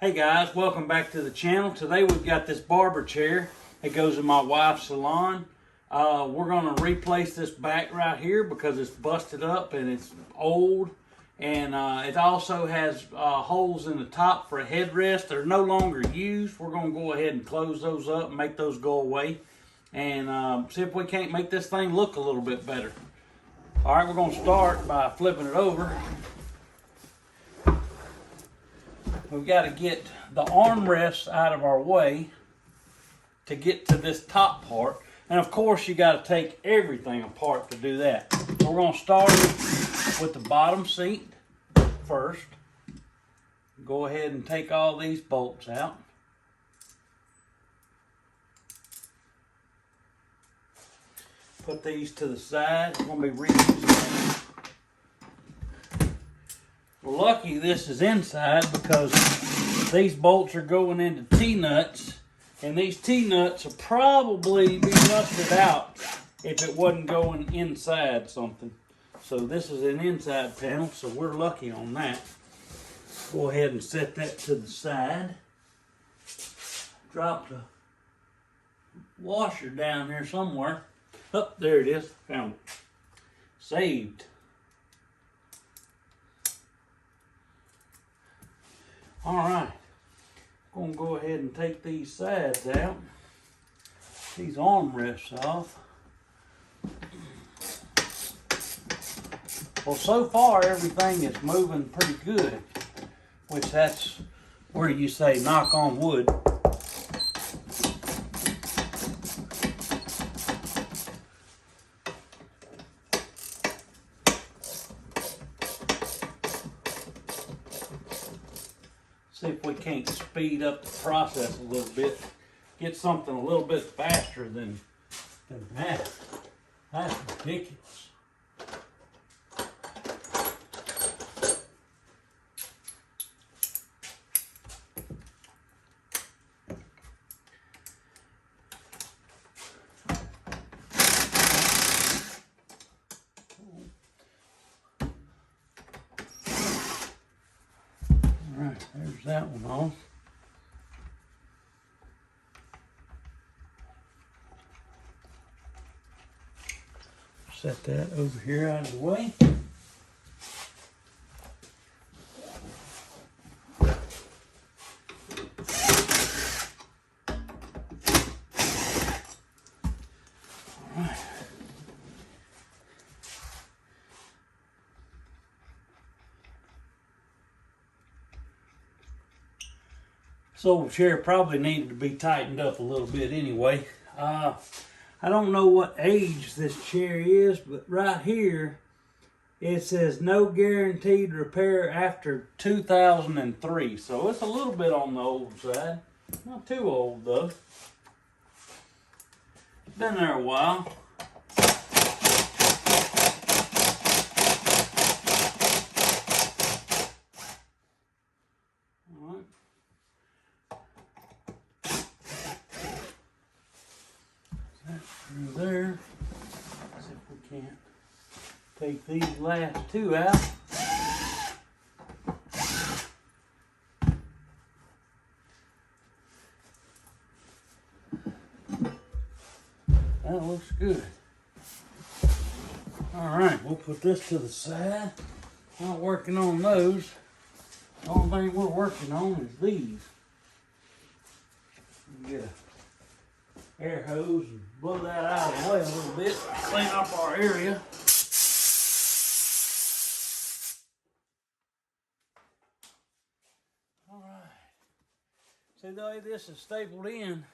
Hey guys, welcome back to the channel. Today we've got this barber chair. It goes in my wife's salon. We're going to replace this back right here because it's busted up and it's old. And it also has holes in the top for a headrest. They're no longer used. We're going to go ahead and close those up and make those go away. And see if we can't make this thing look a little bit better. Alright, we're going to start by flipping it over. We've got to get the armrests out of our way to get to this top part. And of course, you got to take everything apart to do that. So we're going to start with the bottom seat first. Go ahead and take all these bolts out. Put these to the side. We're going to be reusing. We're lucky this is inside because these bolts are going into T-nuts, and these T-nuts will probably be rusted out if it wasn't going inside something. So this is an inside panel, so we're lucky on that. Go ahead and set that to the side. Drop the washer down here somewhere. Oh, there it is. Found it. Saved. All right, I'm going to go ahead and take these sides out, these armrests off. Well, so far everything is moving pretty good, which that's where you say knock on wood. See if we can't speed up the process a little bit. Get something a little bit faster than that. That's ridiculous. Alright, there's that one off. Set that over here out of the way. Alright. This old chair probably needed to be tightened up a little bit anyway. I don't know what age this chair is, but right here it says no guaranteed repair after 2003. So it's a little bit on the old side. Not too old though. Been there a while. Through there. See if we can't take these last two out. That looks good. Alright, we'll put this to the side. Not working on those. The only thing we're working on is these. Get a air hose and blow that out of the way a little bit, clean up our area. Alright. See the way this is stapled in,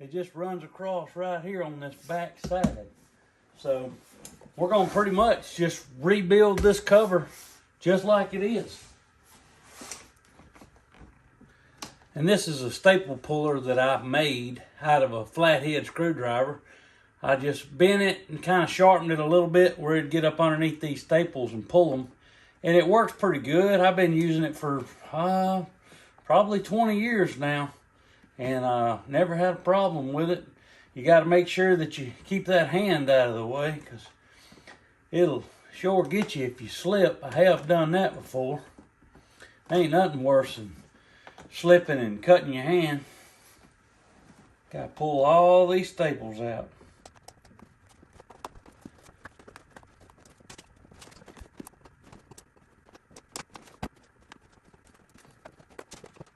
it just runs across right here on this back side. So we're going to pretty much just rebuild this cover just like it is. And this is a staple puller that I've made out of a flathead screwdriver. I just bent it and kind of sharpened it a little bit where it'd get up underneath these staples and pull them. And it works pretty good. I've been using it for probably 20 years now. And never had a problem with it. You got to make sure that you keep that hand out of the way, because it'll sure get you if you slip. I have done that before. Ain't nothing worse than slipping and cutting your hand. Got to pull all these staples out.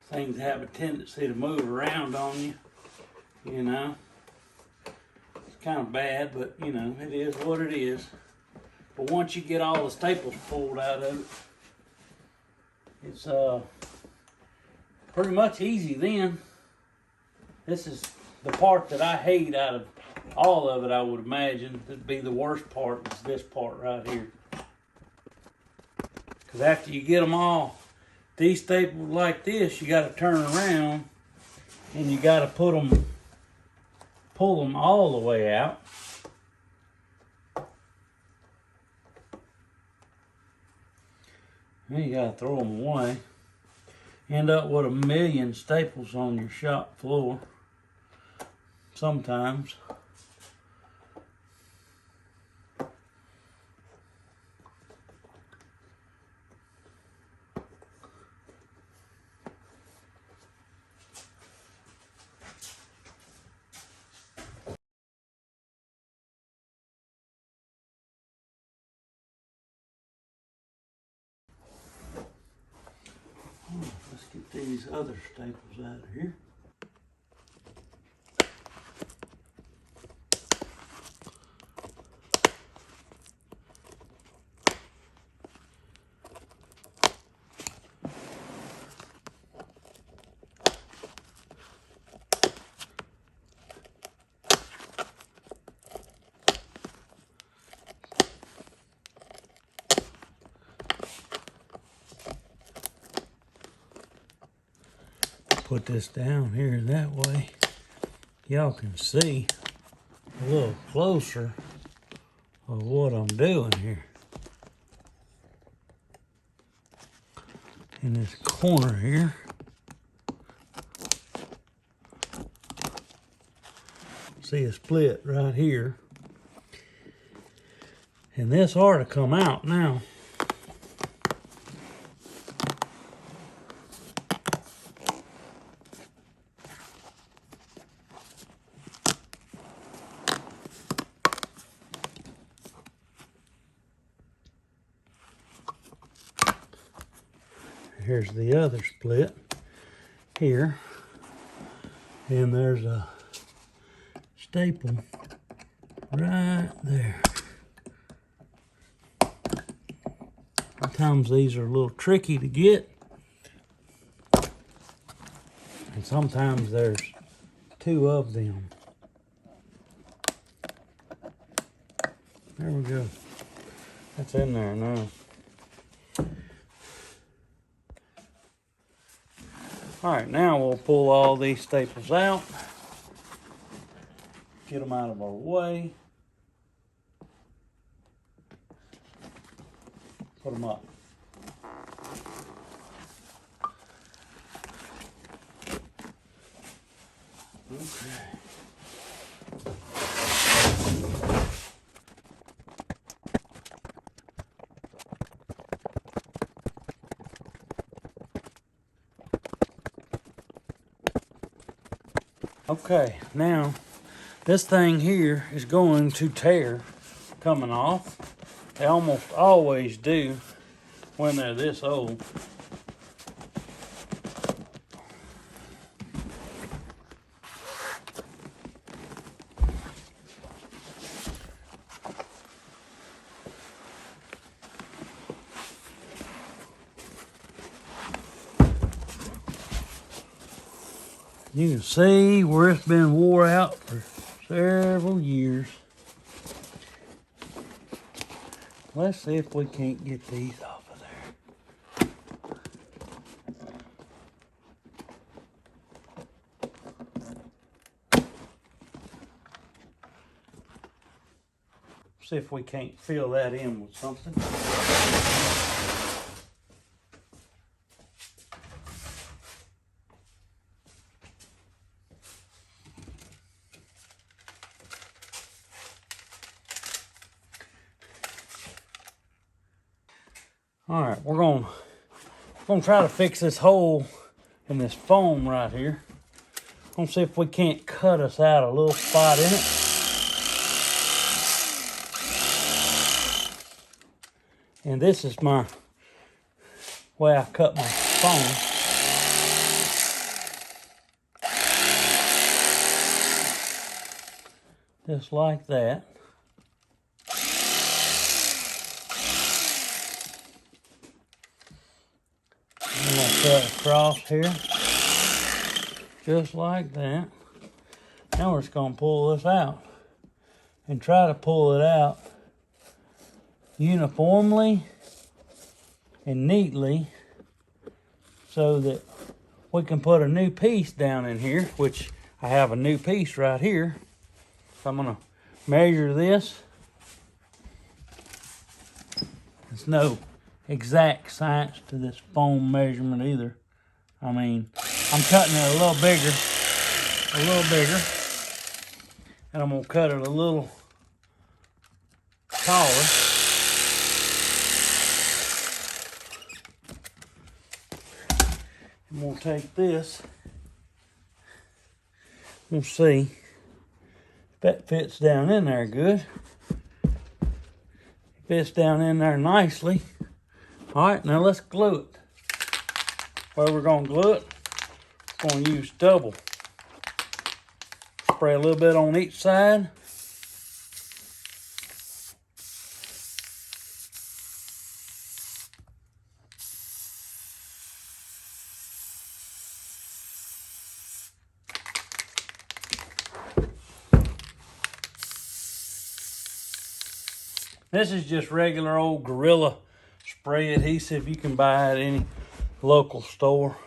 Things have a tendency to move around on you, you know. It's kind of bad, but you know, it is what it is. But once you get all the staples pulled out of it, it's pretty much easy then. This is the part that I hate out of all of it, I would imagine. That'd be the worst part, is this part right here. Because after you get them all de-stapled like this, you got to turn around and you got to pull them all the way out. Then you got to throw them away. End up with 1,000,000 staples on your shop floor. Sometimes. Let's get these other staples out of here. Put this down here that way y'all can see a little closer of what I'm doing here. In this corner here, see a split right here, and this ought to come out now. Here's the other split here, and there's a staple right there. Sometimes these are a little tricky to get, and sometimes there's two of them. There we go. That's in there now. All right, now we'll pull all these staples out, get them out of our way, put them up. Okay. Okay, now this thing here is going to tear coming off. They almost always do when they're this old. You can see where it's been wore out for several years. Let's see if we can't get these off of there. See if we can't fill that in with something. All right, we're gonna try to fix this hole in this foam right here. I'm gonna see if we can't cut us out a little spot in it. And this is my way I cut my foam. Just like that. I'm going to cut across here. Just like that. Now we're just going to pull this out. And try to pull it out uniformly and neatly so that we can put a new piece down in here, which I have a new piece right here. So I'm going to measure this. There's no exact science to this foam measurement either. I mean, I'm cutting it a little bigger, and I'm going to cut it a little taller. I'm going to take this. We'll see. That fits down in there good. Fits down in there nicely. All right, now let's glue it. Where we're gonna glue it, we're gonna use double. Spray a little bit on each side. This is just regular old Gorilla spray adhesive you can buy at any local store.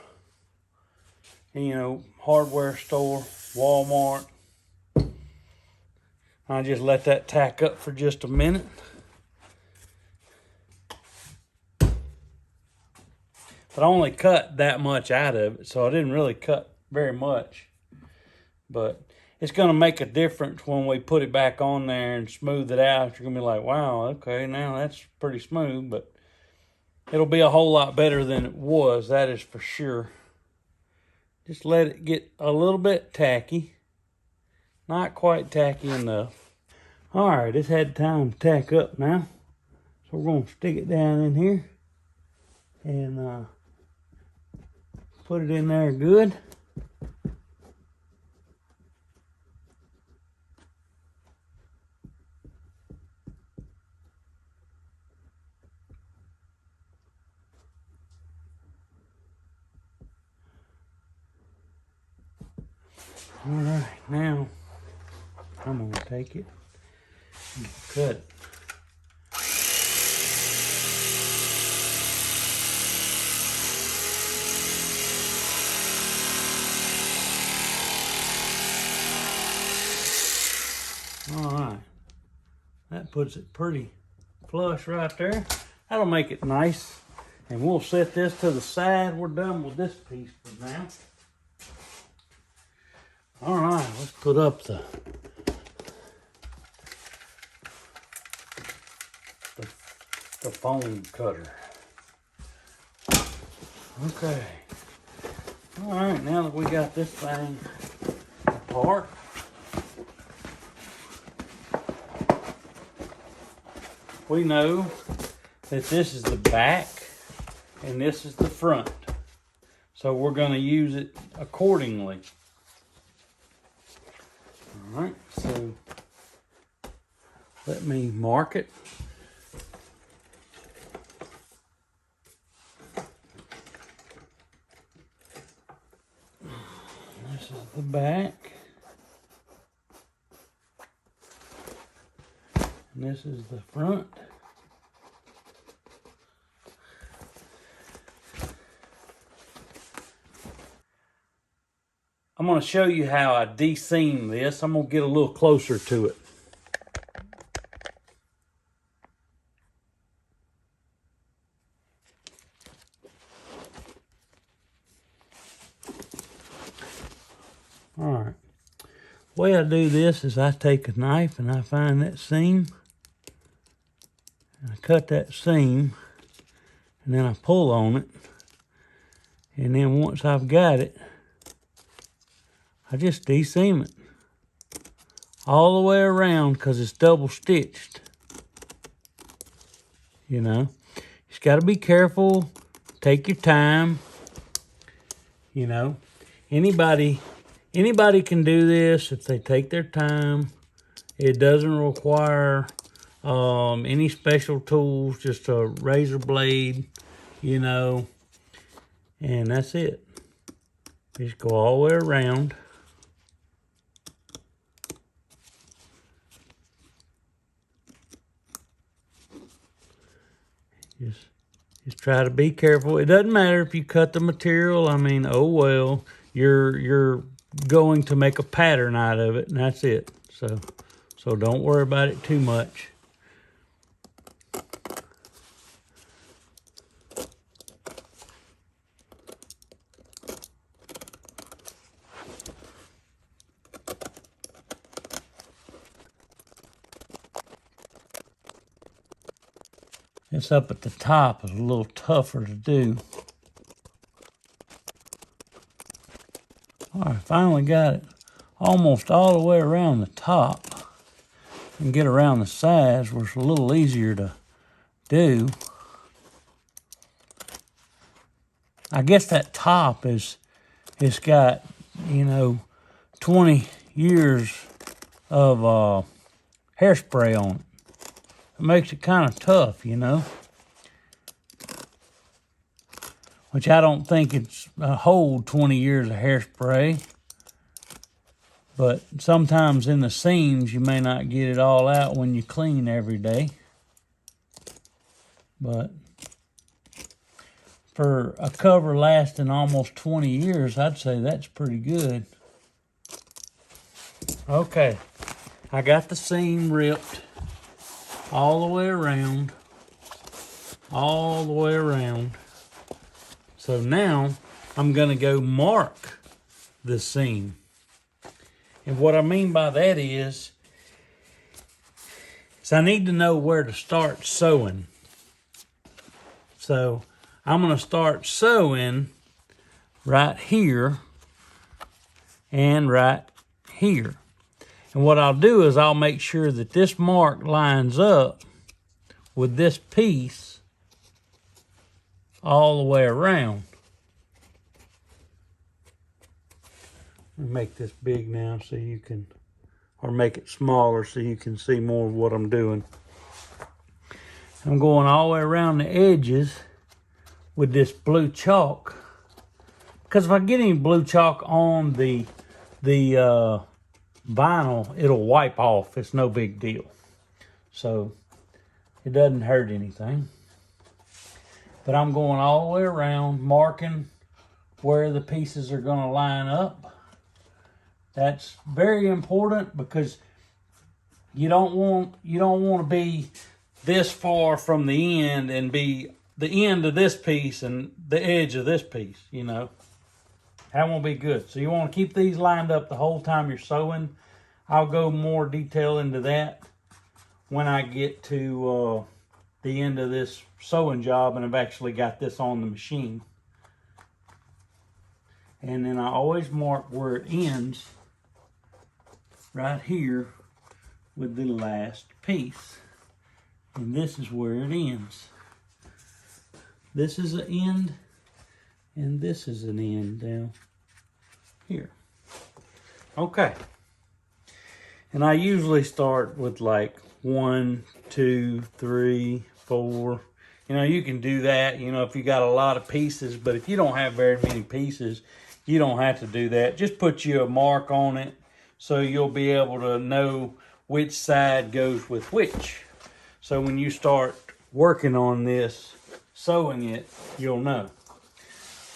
You know, hardware store, Walmart. I just let that tack up for just a minute. But I only cut that much out of it, so I didn't really cut very much. But it's going to make a difference when we put it back on there and smooth it out. You're going to be like, wow, okay, now that's pretty smooth. But it'll be a whole lot better than it was, that is for sure. Just let it get a little bit tacky. Not quite tacky enough. All right, it's had time to tack up now. So we're going to stick it down in here. And put it in there good. All right, now I'm going to take it and cut it. All right, that puts it pretty flush right there. That'll make it nice. And we'll set this to the side. We're done with this piece for now. All right, let's put up the foam cutter. Okay. All right, now that we got this thing apart, we know that this is the back and this is the front. So we're going to use it accordingly. All right, so let me mark it. This is the back. And this is the front. I'm going to show you how I de-seam this. I'm going to get a little closer to it. All right. The way I do this is I take a knife and I find that seam. And I cut that seam. And then I pull on it. And then once I've got it, I just de-seam it all the way around because it's double stitched. You know, just got to be careful. Take your time. You know, anybody can do this if they take their time. It doesn't require any special tools, just a razor blade, you know, and that's it. Just go all the way around. Just try to be careful. It doesn't matter if you cut the material. I mean, oh well, you're going to make a pattern out of it, and that's it. So don't worry about it too much. This up at the top is a little tougher to do. All right, finally got it almost all the way around the top. And get around the sides where it's a little easier to do. I guess that top it's got, you know, 20 years of hairspray on it. It makes it kind of tough, you know. Which I don't think it's a whole 20 years of hairspray. But sometimes in the seams, you may not get it all out when you clean every day. But for a cover lasting almost 20 years, I'd say that's pretty good. Okay, I got the seam ripped all the way around. All the way around. So now I'm going to go mark the seam. And what I mean by that is I need to know where to start sewing. So I'm going to start sewing right here and right here. And what I'll do is I'll make sure that this mark lines up with this piece all the way around. I'll make this big now so you can, or make it smaller so you can see more of what I'm doing. I'm going all the way around the edges with this blue chalk. Because if I get any blue chalk on the vinyl, it'll wipe off. It's no big deal. So it doesn't hurt anything. But I'm going all the way around, marking where the pieces are going to line up. That's very important because you don't want to be this far from the end and be the end of this piece and the edge of this piece, you know. That won't be good. So you want to keep these lined up the whole time you're sewing. I'll go more detail into that when I get to the end of this sewing job and I've actually got this on the machine. And then I always mark where it ends right here with the last piece. And this is where it ends. This is an end, and this is an end down here. Okay. And I usually start with like 1, 2, 3, 4. You know, you can do that, you know, if you got a lot of pieces, but if you don't have very many pieces, you don't have to do that. Just put you a mark on it so you'll be able to know which side goes with which. So when you start working on this, sewing it, you'll know.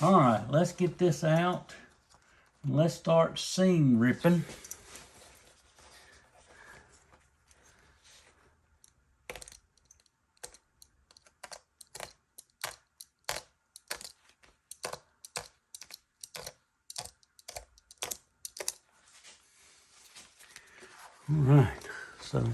All right, let's get this out. And let's start seam ripping. All right, so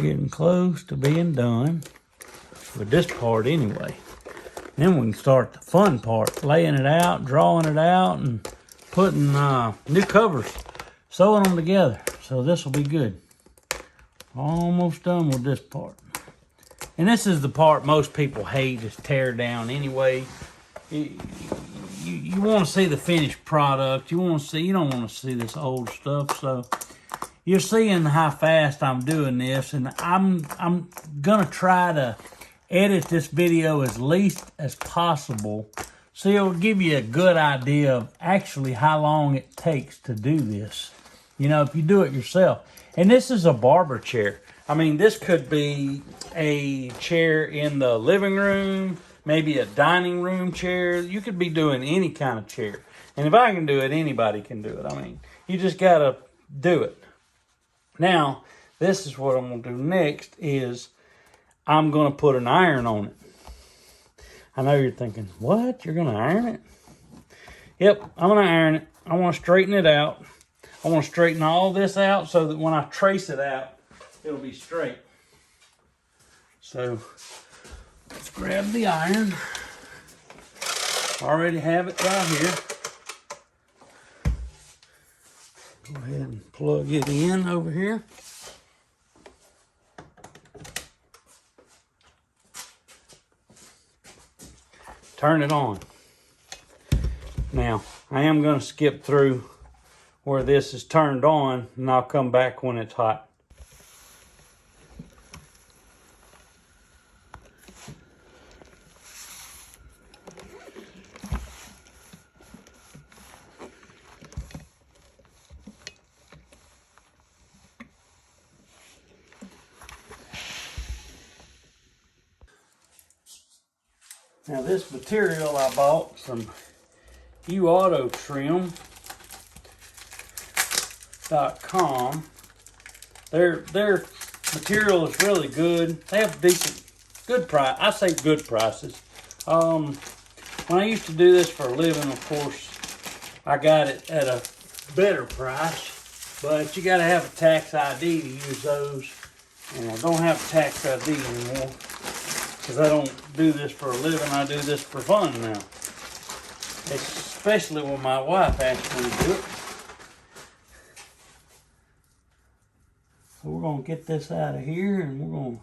getting close to being done with this part anyway. Then we can start the fun part, laying it out, drawing it out, and putting new covers, sewing them together. So this will be good. Almost done with this part. And this is the part most people hate, is tear down anyway. You want to see the finished product. You don't want to see this old stuff. So you're seeing how fast I'm doing this, and I'm gonna try to edit this video as least as possible, so it'll give you a good idea of actually how long it takes to do this. You know, if you do it yourself. And this is a barber chair. I mean, this could be a chair in the living room, maybe a dining room chair. You could be doing any kind of chair. And if I can do it, anybody can do it. I mean, you just got to do it. Now, this is what I'm going to do next is I'm going to put an iron on it. I know you're thinking, what? You're going to iron it? Yep, I'm going to iron it. I want to straighten it out. I want to straighten all this out so that when I trace it out, it'll be straight. So, let's grab the iron. Already have it right here. Go ahead and plug it in over here. Turn it on. Now, I am going to skip through where this is turned on, and I'll come back when it's hot. Now this material I bought from Reupholster.com. Their material is really good. They have good price. I say good prices. When I used to do this for a living, of course, I got it at a better price. But you got to have a tax ID to use those, and I don't have a tax ID anymore. Because I don't do this for a living, I do this for fun now. Especially when my wife asks me to do it. So we're going to get this out of here, and we're going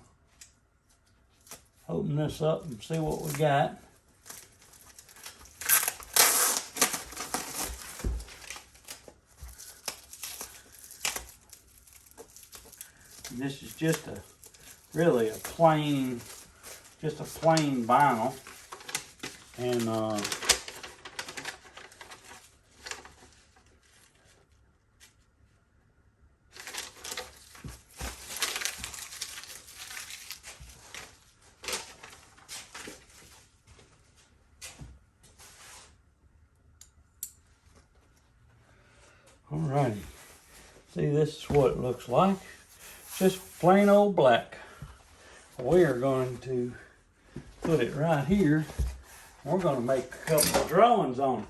to open this up and see what we got. And this is just really a plain vinyl, and alrighty, see, this is what it looks like. Just plain old black. We are going to put it right here. We're going to make a couple of drawings on it.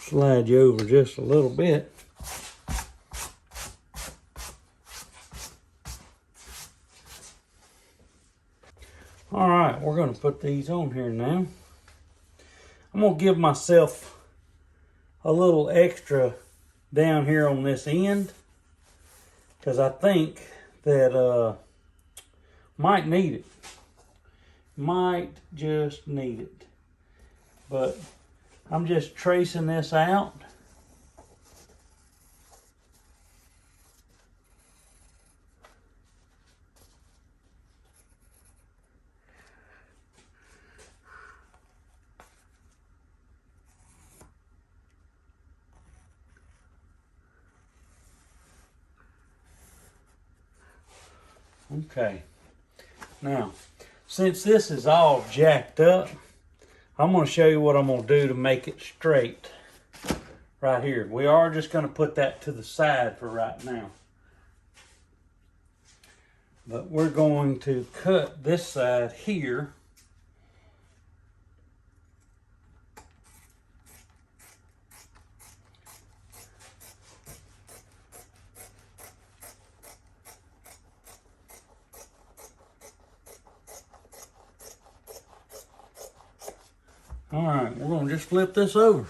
Slide you over just a little bit. All right, we're going to put these on here now. I'm going to give myself a little extra down here on this end, because I think that might need it. Might just need it. But I'm just tracing this out. Okay, now, since this is all jacked up, I'm going to show you what I'm going to do to make it straight right here. We are just going to put that to the side for right now. But we're going to cut this side here. All right, we're gonna just flip this over.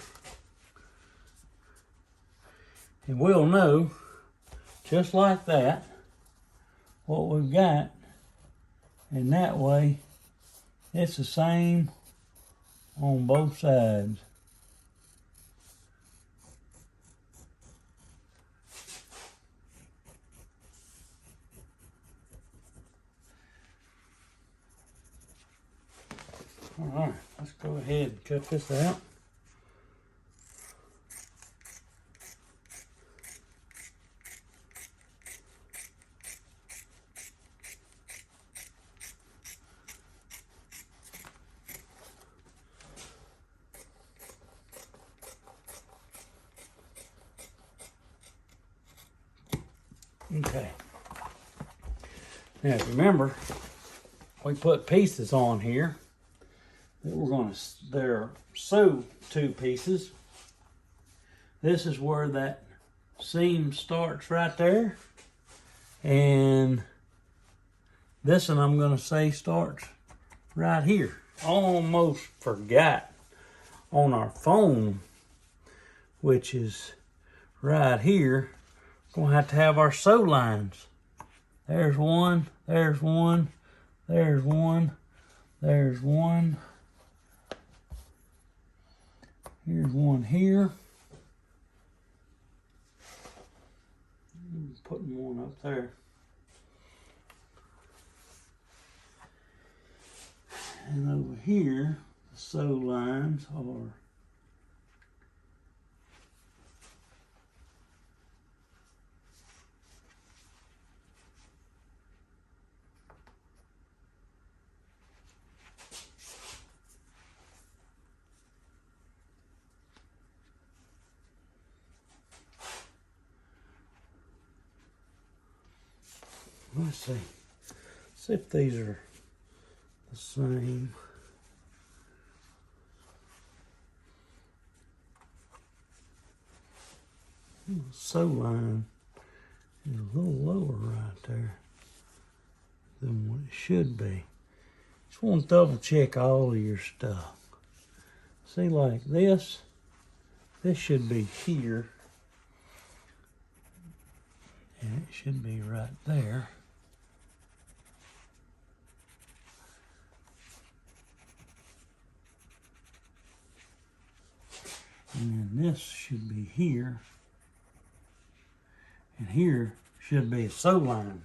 And we'll know, just like that, what we've got. And that way, it's the same on both sides. All right, let's go ahead and cut this out. Okay. Now remember, we put pieces on here that we're going to, they're sew 2 pieces. This is where that seam starts right there. And this one I'm going to say starts right here. Almost forgot on our foam, which is right here. We're going to have our sew lines. There's one, there's one, there's one, there's one. Here's one here. Putting one up there. And over here, the sew lines are let's see if these are the same. The sew line is a little lower right there than what it should be. Just want to double check all of your stuff. See, like this should be here, and it should be right there. And then this should be here. And here should be a sew line.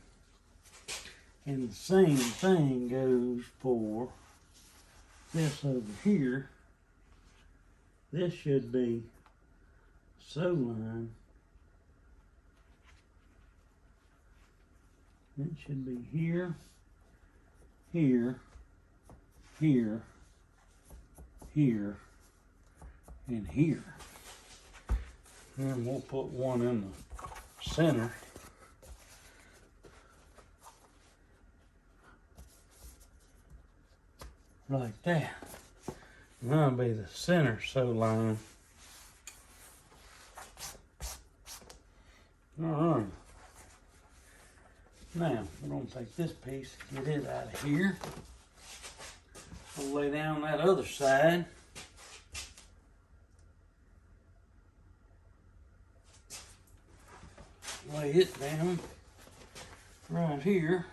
And the same thing goes for this over here. This should be sew line. It should be here, here, here, here, and here. And we'll put one in the center. Like that. And that'll be the center sew line. Alright. Now, we're going to take this piece, get it out of here. We'll lay down that other side. Lay it down right here.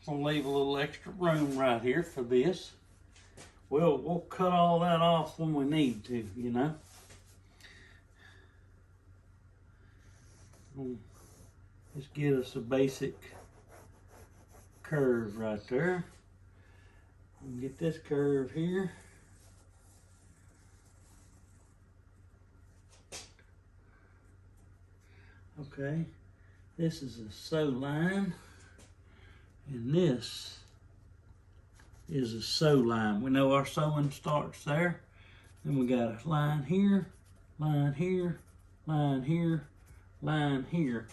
I'm gonna leave a little extra room right here for this. We'll cut all that off when we need to, you know. Just get us a basic curve right there. Get this curve here. Okay, this is a sew line, and this is a sew line. We know our sewing starts there. Then we got a line here, line here, line here, line here,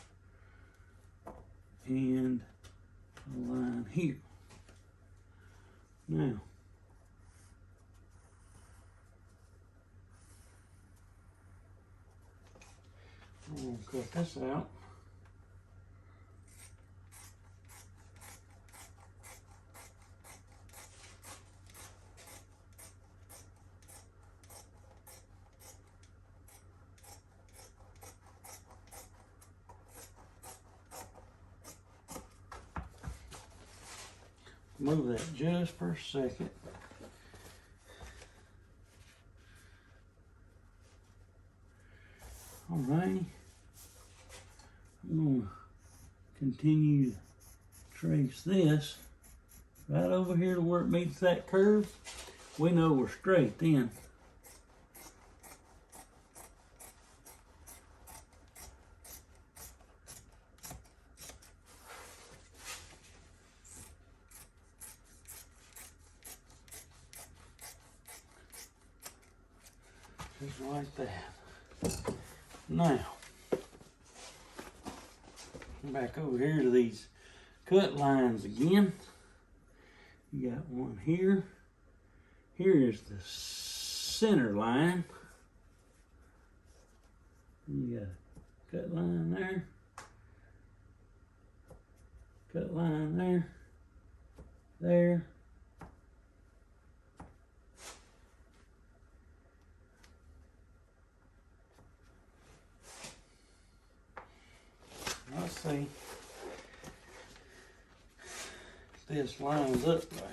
and a line here. Now, I'm going to cut this out. Move that just for a second. All right. I'm going to continue to trace this right over here to where it meets that curve. We know we're straight then. Just like that. Now, back over here to these cut lines again. You got one here. Here is the center line. You got a cut line there. Cut line there. There. Let's see if this lines up there.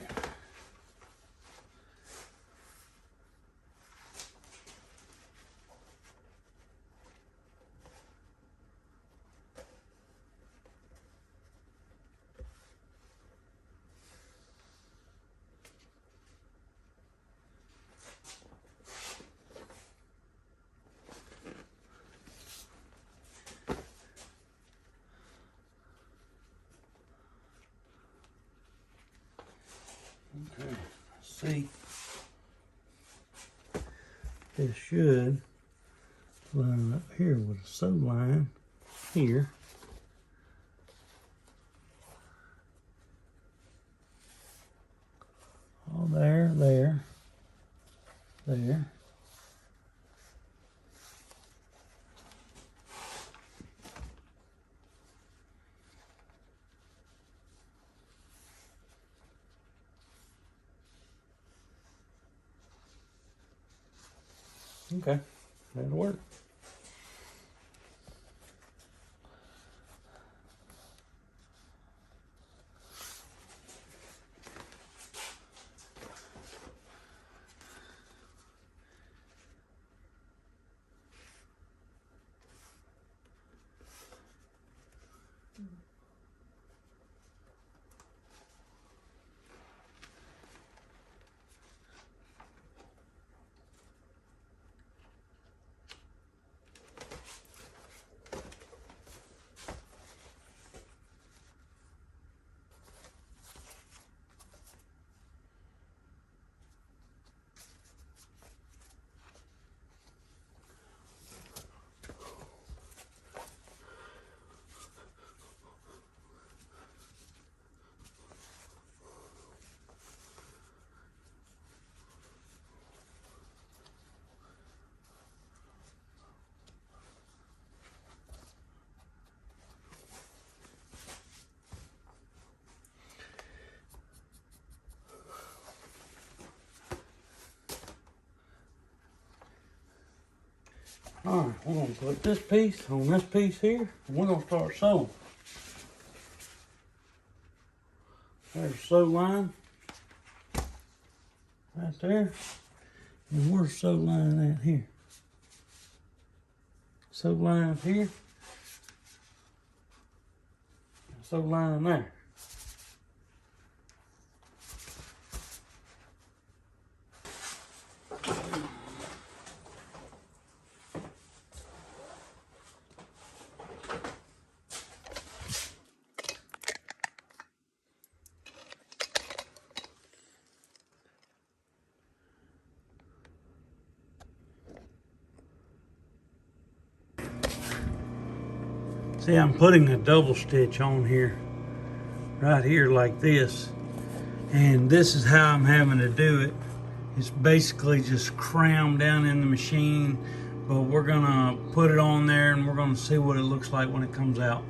Okay, let's see. This should line up here with a sew line here. All there, there, there. Okay, that'll work. All right, we're gonna put this piece on this piece here, and we're gonna start sewing. There's a sew line right there, and where's the sew line at here? Sew line here, sew line there. See, I'm putting a double stitch on here, right here like this. And this is how I'm having to do it. It's basically just crammed down in the machine, but we're gonna put it on there and we're gonna see what it looks like when it comes out.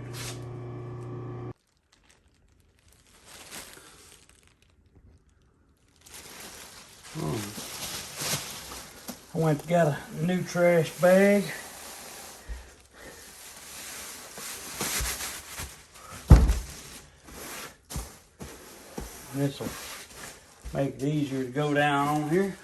I went and got a new trash bag. This will make it easier to go down on here.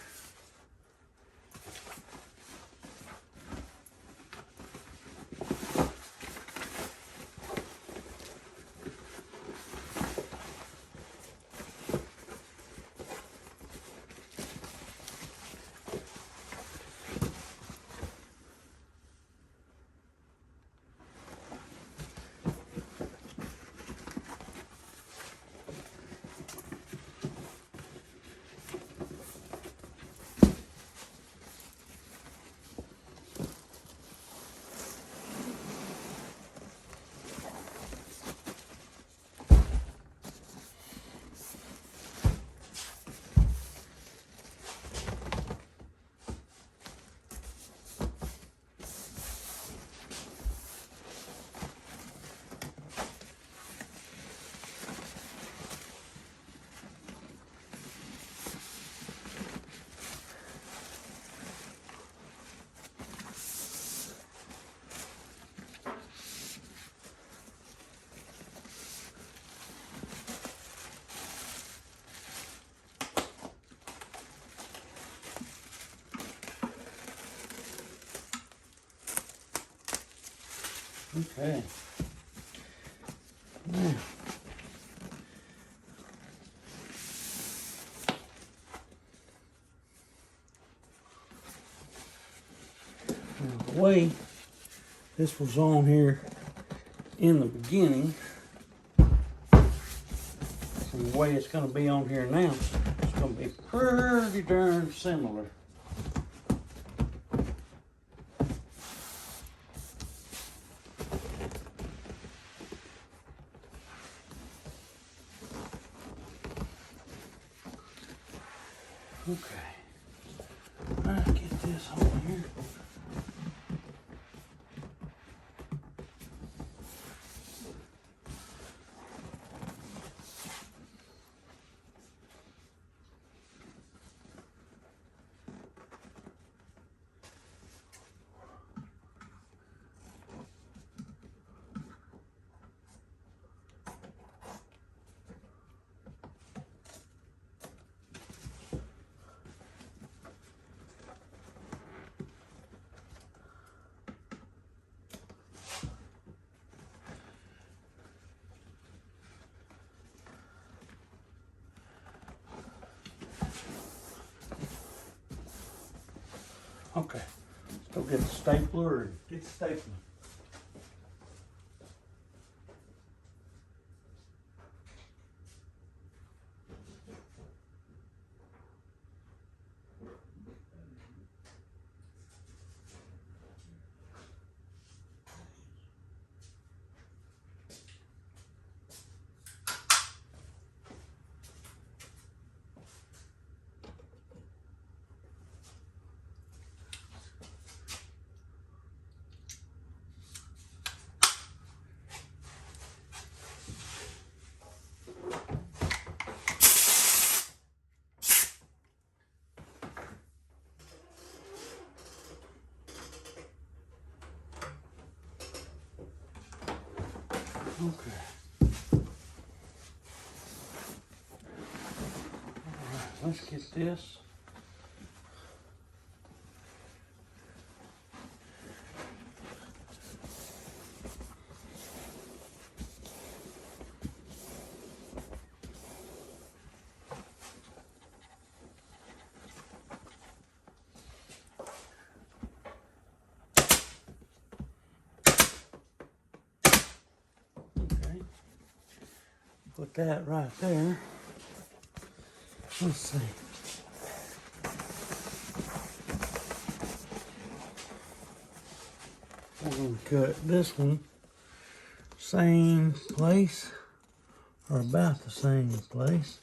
Okay. Now, the way this was on here in the beginning, and the way it's going to be on here now, it's going to be pretty darn similar. Okay, let's get this on here. Okay, let's go get the stapler and get the stapler. Okay. All right, let's get this. Put that right there. Let's see. We're going to cut this one same place or about the same place.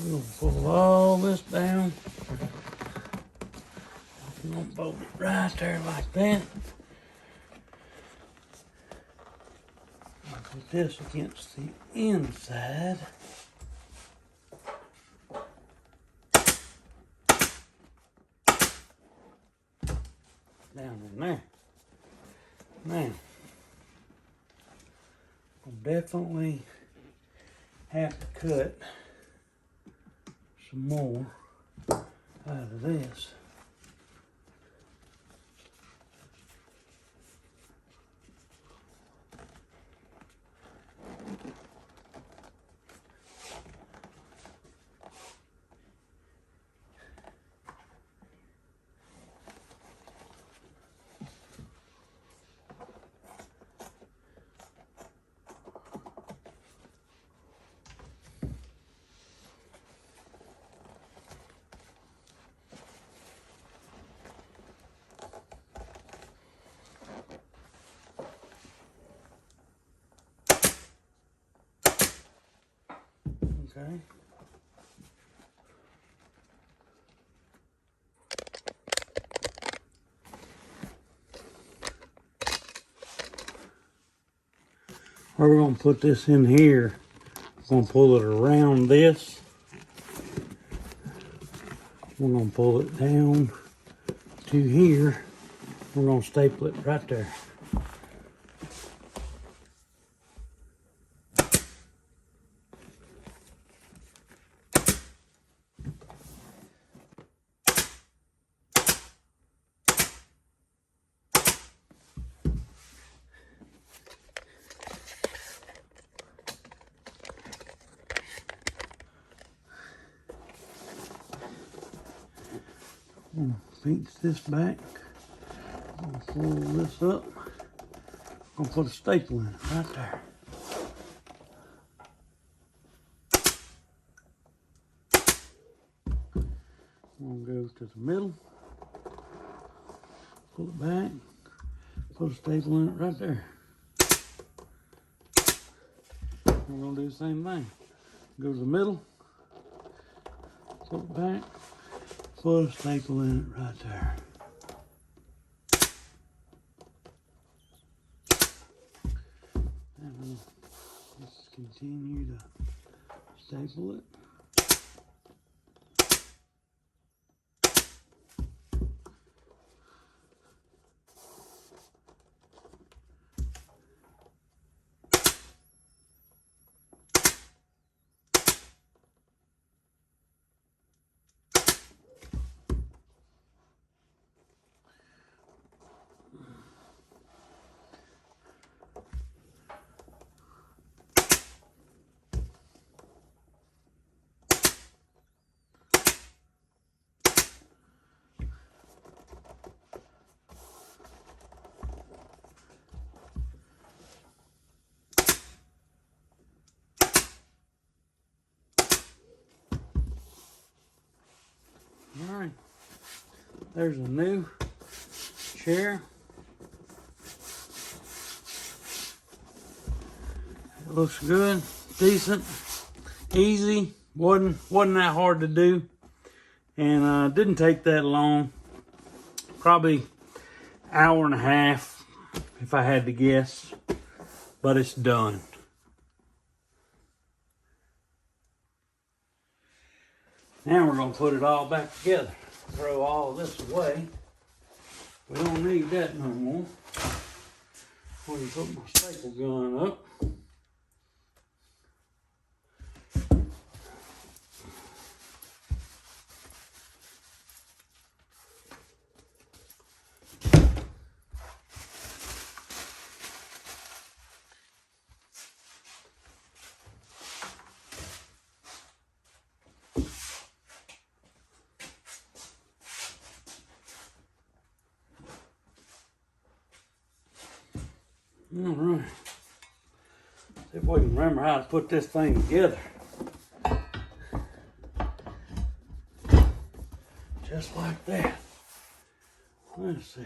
We'll pull all this down. We'll bolt it right there like that. Put this against the inside. Now, I'll definitely have to cut some more out of this. Okay. We're going to put this in here. We're going to pull it around this. We're going to pull it down to here. We're going to staple it right there. Pinch this back. I'm gonna fold this up. I'm gonna put a staple in it right there. I'm gonna go to the middle, pull it back, put a staple in it right there. We're gonna do the same thing. Go to the middle, pull it back, put a staple in it right there. And we'll just continue to staple it. All right, there's a new chair. It looks good, decent, easy. wasn't that hard to do, and didn't take that long. Probably hour and a half, if I had to guess. But it's done. Now we're going to put it all back together. Throw all of this away. We don't need that no more. I'm going to put my staple gun up. All right. See if we can remember how to put this thing together. Just like that. Let's see.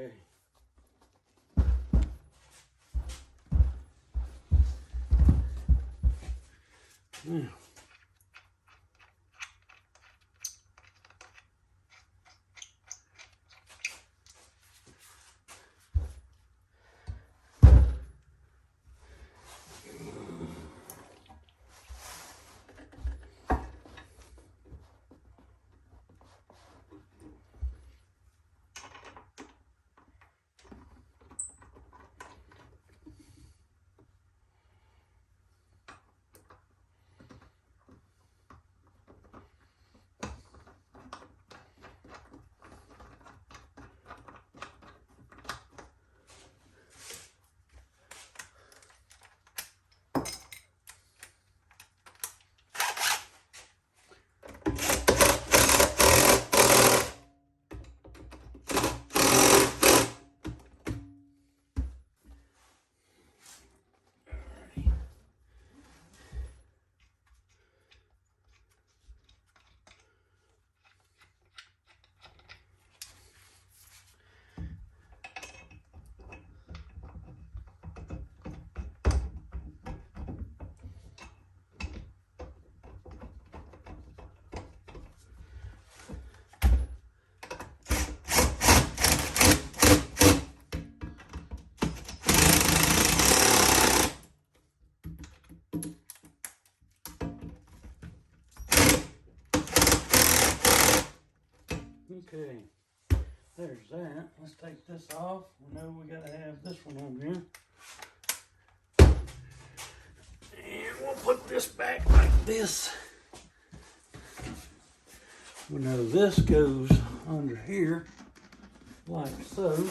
Okay. Now, okay, there's that. Let's take this off. We know we gotta have this one on here. And we'll put this back like this. We know this goes under here, like so.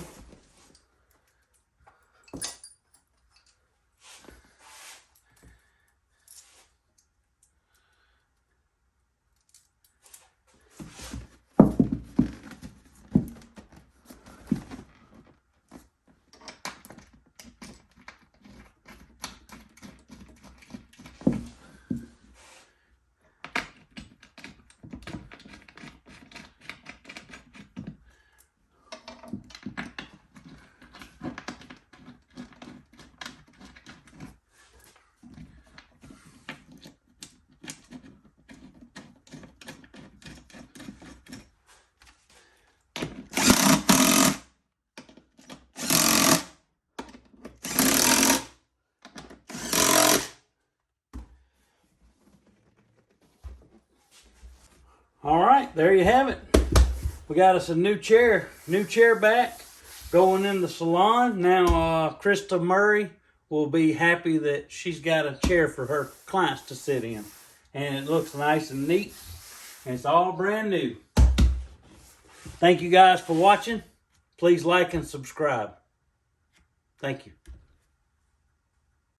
All right, there you have it. We got us a new chair back going in the salon. Now, Krista Murray will be happy that she's got a chair for her clients to sit in. And it looks nice and neat. And it's all brand new. Thank you guys for watching. Please like and subscribe. Thank you.